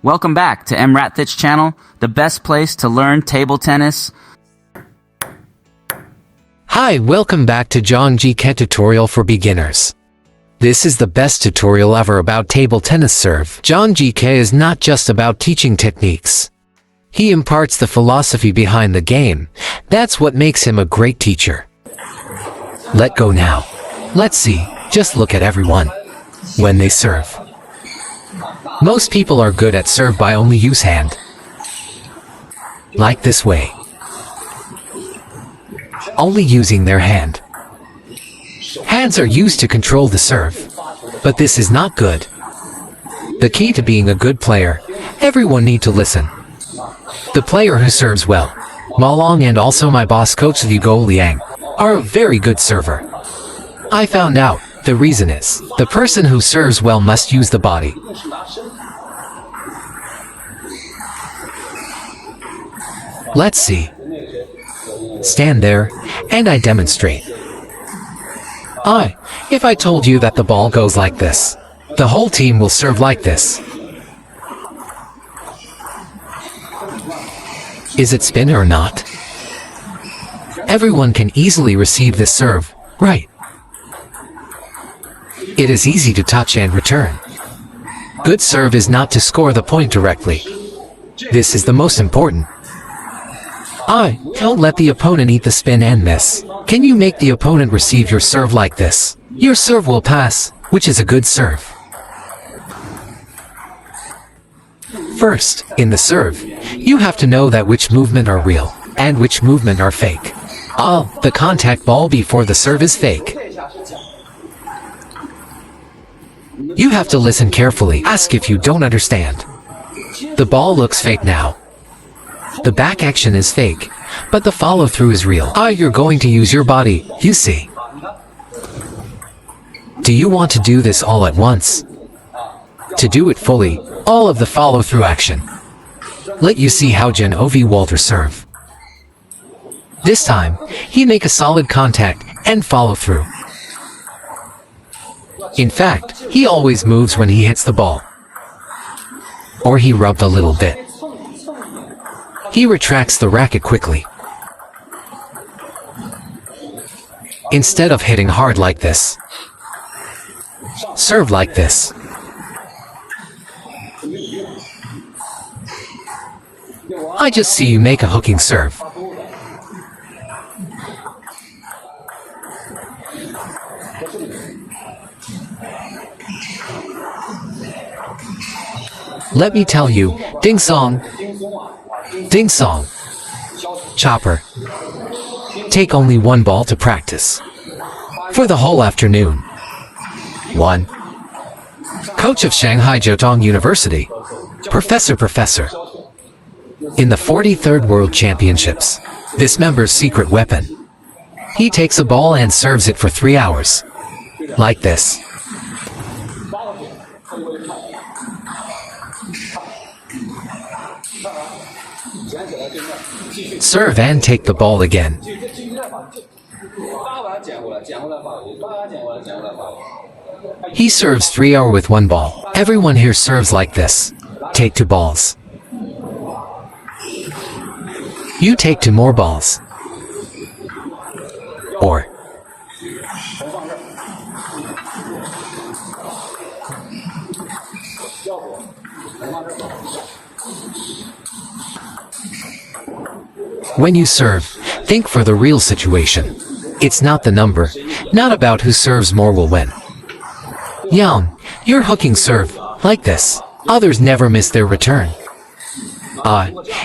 Welcome back to EmRatThich channel, the best place to learn table tennis. Hi, welcome back to Zhang Jike tutorial for beginners. This is the best tutorial ever about table tennis serve. Zhang Jike is not just about teaching techniques. He imparts the philosophy behind the game. That's what makes him a great teacher. Let go now. Let's see, just look at everyone. When they serve. Most people are good at serve by only use hand. Like this way. Only using their hand. Hands are used to control the serve. But this is not good. The key to being a good player, everyone need to listen. The player who serves well, Ma Long and also my boss coach Liu Liang, are a very good server. I found out, the reason is, the person who serves well must use the body. Let's see. Stand there, and I demonstrate. If I told you that the ball goes like this, the whole team will serve like this. Is it spin or not? Everyone can easily receive this serve, right? It is easy to touch and return. Good serve is not to score the point directly. This is the most important. Don't let the opponent eat the spin and miss. Can you make the opponent receive your serve like this? Your serve will pass, which is a good serve. First, in the serve, you have to know that which movement are real, and which movement are fake. The contact ball before the serve is fake. You have to listen carefully. Ask if you don't understand. The ball looks fake now. The back action is fake, but the follow-through is real. You're going to use your body, you see. Do you want to do this all at once? To do it fully, all of the follow-through action. Let you see how Jen O.V. Walter serve. This time, he make a solid contact and follow through. In fact, he always moves when he hits the ball. Or he rubbed a little bit. He retracts the racket quickly. Instead of hitting hard like this, serve like this. I just see you make a hooking serve. Let me tell you, ding song, ding song, chopper. Take only one ball to practice. For the whole afternoon. 1. Coach of Shanghai Jiaotong University. Professor. In the 43rd World Championships, this member's secret weapon. He takes a ball and serves it for 3 hours. Like this. Serve and take the ball again. He serves 3 hours with 1 ball. Everyone here serves like this. Take 2 balls. You take 2 more balls. Or when you serve, think for the real situation. It's not the number, not about who serves more will win. Yang, you're hooking serve, like this. Others never miss their return.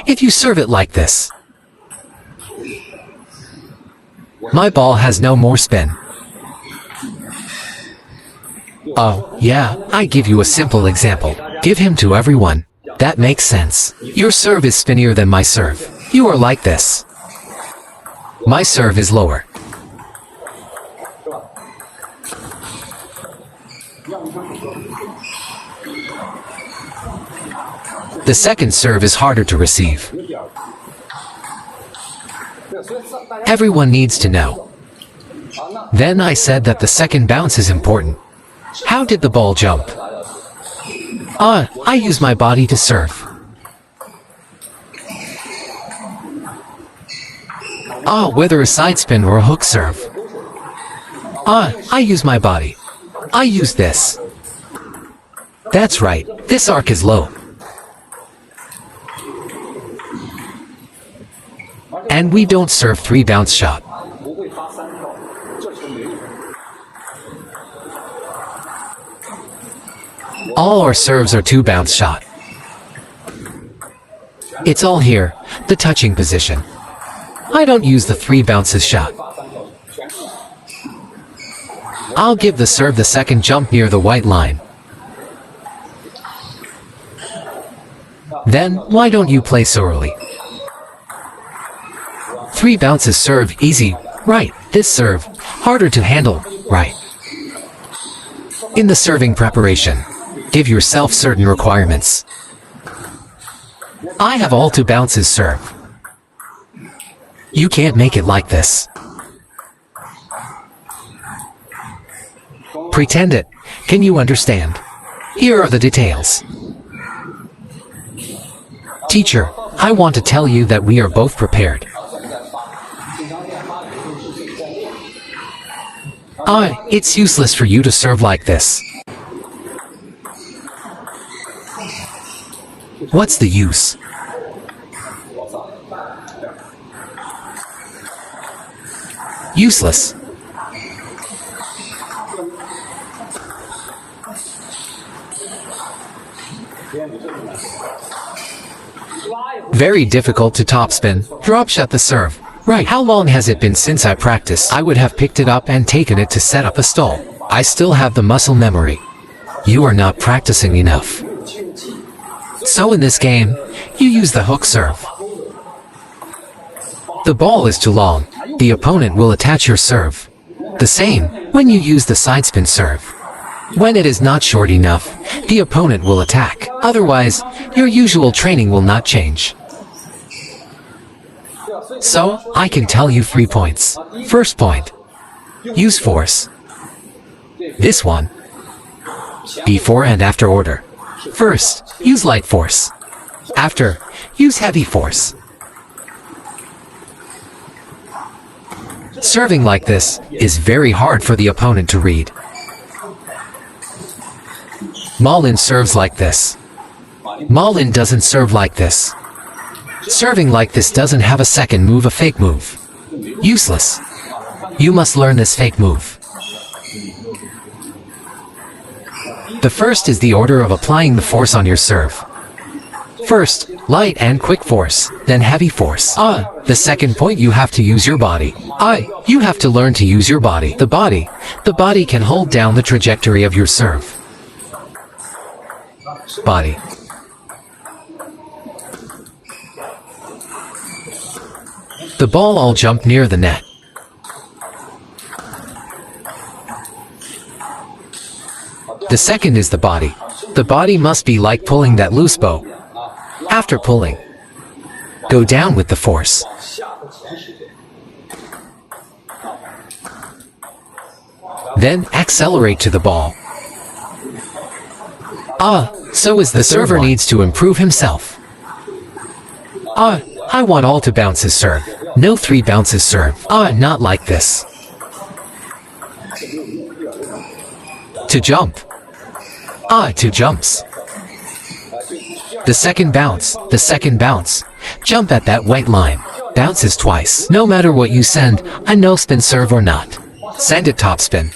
If you serve it like this. My ball has no more spin. Yeah, I give you a simple example. Give him to everyone. That makes sense. Your serve is spinnier than my serve. You are like this. My serve is lower. The second serve is harder to receive. Everyone needs to know. Then I said that the second bounce is important. How did the ball jump? I use my body to serve. Whether a side spin or a hook serve. I use my body. I use this. That's right, this arc is low. And we don't serve 3 bounce shot. All our serves are 2 bounce shot. It's all here, the touching position. I don't use the 3 bounces shot. I'll give the serve the second jump near the white line. Then, why don't you play so early? 3 bounces serve easy, right? This serve, harder to handle, right? In the serving preparation, give yourself certain requirements. I have all 2 bounces serve. You can't make it like this. Pretend it. Can you understand? Here are the details. Teacher, I want to tell you that we are both prepared. It's useless for you to serve like this. What's the use? Useless. Very difficult to topspin. Drop shot the serve. Right. How long has it been since I practiced? I would have picked it up and taken it to set up a stall. I still have the muscle memory. You are not practicing enough. So in this game, you use the hook serve. The ball is too long. The opponent will attach your serve. The same when you use the side spin serve. When it is not short enough, the opponent will attack. Otherwise, your usual training will not change. So, I can tell you 3 points. First point. Use force. This one. Before and after order. First, use light force. After, use heavy force. Serving like this is very hard for the opponent to read. Malin serves like this. Malin doesn't serve like this. Serving like this doesn't have a second move, a fake move. Useless. You must learn this fake move. The first is the order of applying the force on your serve. First, light and quick force, then heavy force. The second point, you have to use your body. You have to learn to use your body. The body can hold down the trajectory of your serve. Body. The ball all jump near the net. The second is the body. The body must be like pulling that loose bow. After pulling, go down with the force. Then accelerate to the ball. So is the server needs to improve himself. I want all to bounces serve. No 3 bounces serve. Not like this. To jump. 2 jumps. The second bounce. Jump at that white line. Bounces twice. No matter what you send, a no spin serve or not. Send it topspin.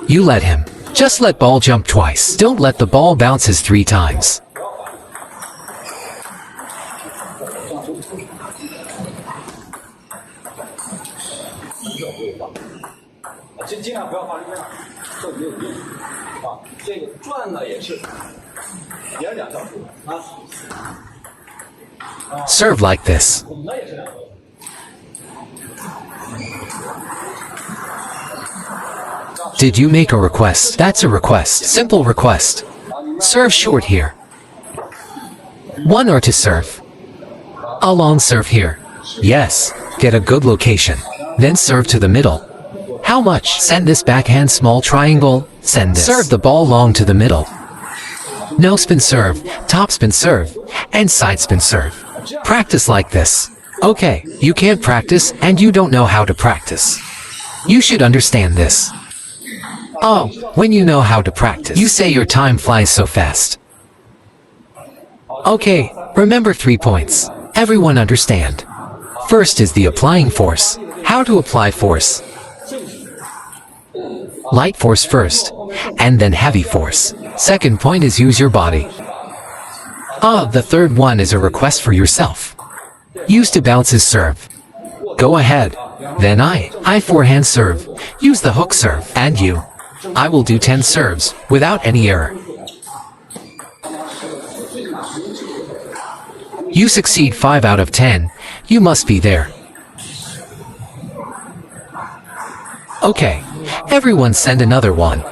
You let him. Just let ball jump twice. Don't let the ball bounces 3 times. Serve like this. Did you make a request? That's a request. Simple request. Serve short here. 1 or to serve. A long serve here. Yes, get a good location. Then serve to the middle. How much? Send this backhand small triangle. Send this. Serve the ball long to the middle. no spin serve, top spin serve, and side spin serve. Practice like this. Okay, you can't practice and you don't know how to practice. You should understand this. Oh, when you know how to practice, you say your time flies so fast. Okay, remember 3 points. Everyone understand. First is the applying force. How to apply force. Light force first, and then heavy force. Second point is use your body. The third one is a request for yourself. Use to bounce his serve. Go ahead. Then I forehand serve. Use the hook serve. And you. I will do 10 serves, without any error. You succeed 5 out of 10. You must be there. Okay. Everyone send another one.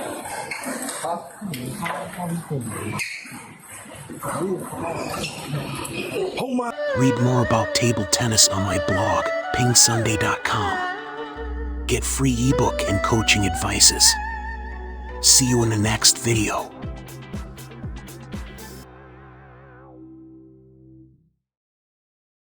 Read more about table tennis on my blog, PingSunday.com. Get free ebook and coaching advices. See you in the next video.